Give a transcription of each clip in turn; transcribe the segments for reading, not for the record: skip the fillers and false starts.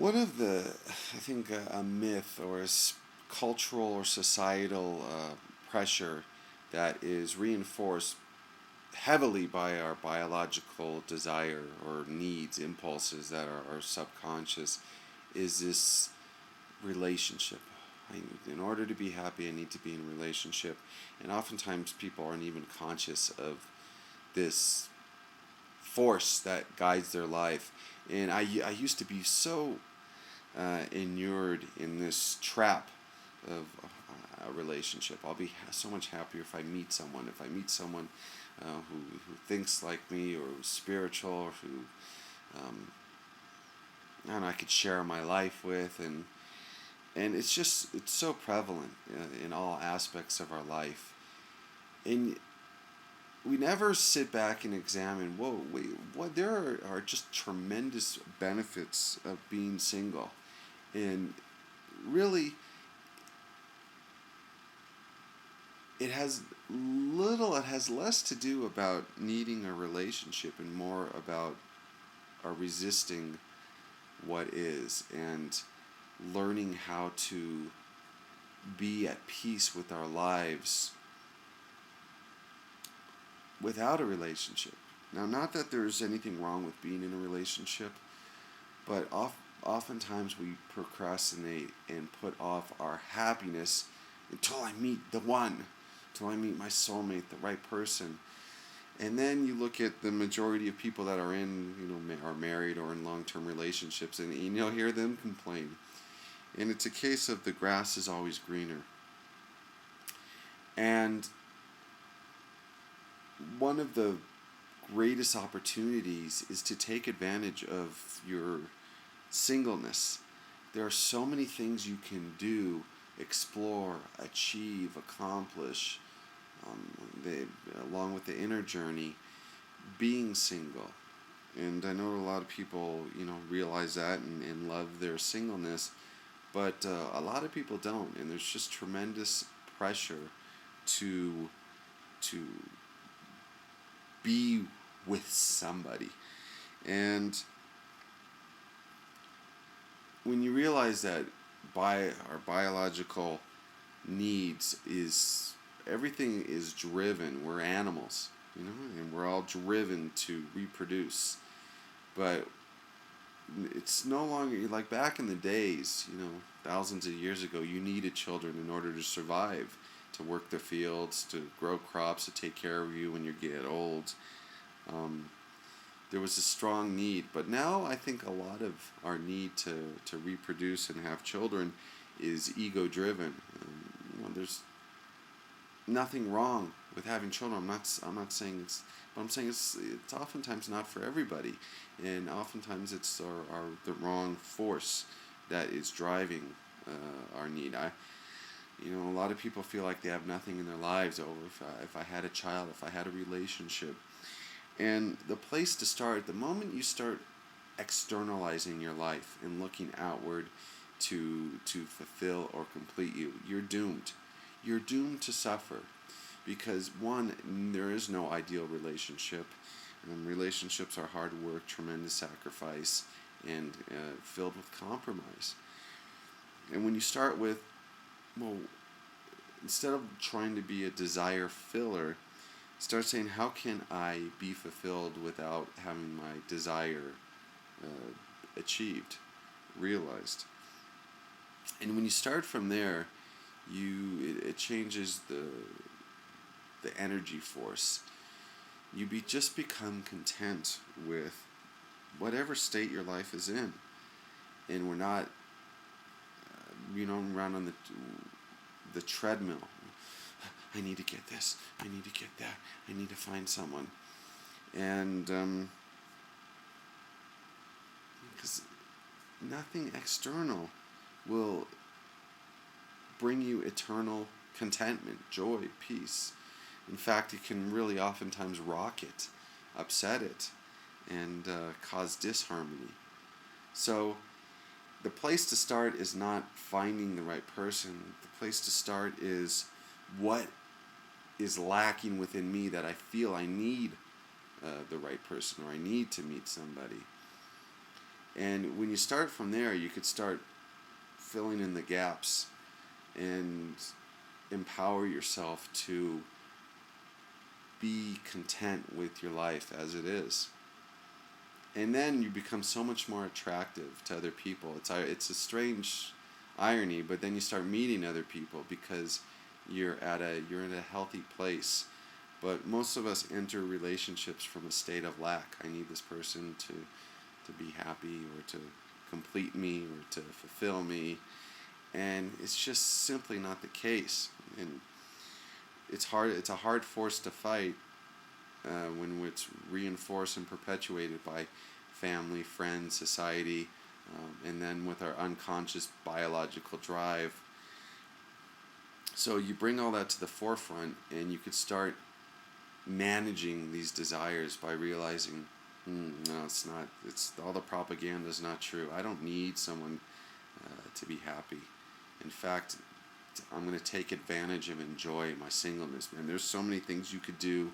One of I think, a myth or cultural or societal pressure that is reinforced heavily by our biological desire or needs, impulses that are subconscious, is this relationship. In order to be happy, I need to be in a relationship. And oftentimes people aren't even conscious of this force that guides their life. And I used to be so inured in this trap of a relationship. I'll be so much happier if I meet someone. If I meet someone who thinks like me, or who's spiritual, or who I don't know, I could share my life with, and it's so prevalent in all aspects of our life. And we never sit back and examine, whoa, wait, what there are just tremendous benefits of being single. And really, it has less to do about needing a relationship and more about our resisting what is, and learning how to be at peace with our lives without a relationship. Now, not that there's anything wrong with being in a relationship, but oftentimes we procrastinate and put off our happiness until I meet the one, until I meet my soulmate, the right person. And then you look at the majority of people that are are married or in long-term relationships, and you'll hear them complain. And it's a case of the grass is always greener. And one of the greatest opportunities is to take advantage of your singleness. There are so many things you can do, explore, achieve, accomplish, along with the inner journey, being single. And I know a lot of people, realize that and love their singleness, but a lot of people don't, and there's just tremendous pressure to to be with somebody. And when you realize that our biological needs is everything is driven, we're animals, and we're all driven to reproduce. But it's no longer like back in the days, thousands of years ago, you needed children in order to survive, to work the fields, to grow crops, to take care of you when you get old. There was a strong need, but now I think a lot of our need to reproduce and have children is ego-driven. There's nothing wrong with having children. I'm not saying it's, but I'm saying it's oftentimes not for everybody, and oftentimes it's the wrong force that is driving our need. A lot of people feel like they have nothing in their lives. If I had a child, if I had a relationship. And the place to start, the moment you start externalizing your life and looking outward to fulfill or complete you, you're doomed. You're doomed to suffer. Because one, there is no ideal relationship. Relationships are hard work, tremendous sacrifice, and filled with compromise. And when you start with, well, instead of trying to be a desire filler, start saying, how can I be fulfilled without having my desire achieved, realized? And when you start from there, it changes the energy force. You just become content with whatever state your life is in, and we're not, around on the treadmill. I need to get this. I need to get that. I need to find someone, and because nothing external will bring you eternal contentment, joy, peace. In fact, it can really oftentimes rock it, upset it, and cause disharmony. So the place to start is not finding the right person. The place to start is, what is lacking within me that I feel I need the right person, or I need to meet somebody. And when you start from there, you could start filling in the gaps and empower yourself to be content with your life as it is. And then you become so much more attractive to other people. It's a strange irony, but then you start meeting other people because you're in a healthy place. But most of us enter relationships from a state of lack. I need this person to be happy, or to complete me, or to fulfill me. And it's just simply not the case. And it's a hard force to fight when it's reinforced and perpetuated by family, friends, society, and then with our unconscious biological drive. So you bring all that to the forefront, and you could start managing these desires by realizing, no, it's not. It's all the propaganda is not true. I don't need someone to be happy. In fact, I'm going to take advantage and enjoy my singleness. Man, there's so many things you could do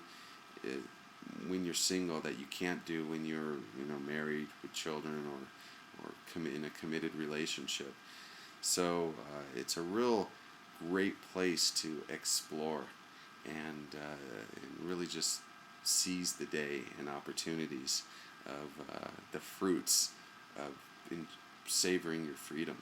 when you're single that you can't do when you're married with children, or in a committed relationship. So it's a real great place to explore and really just seize the day and opportunities of the fruits of savoring your freedom.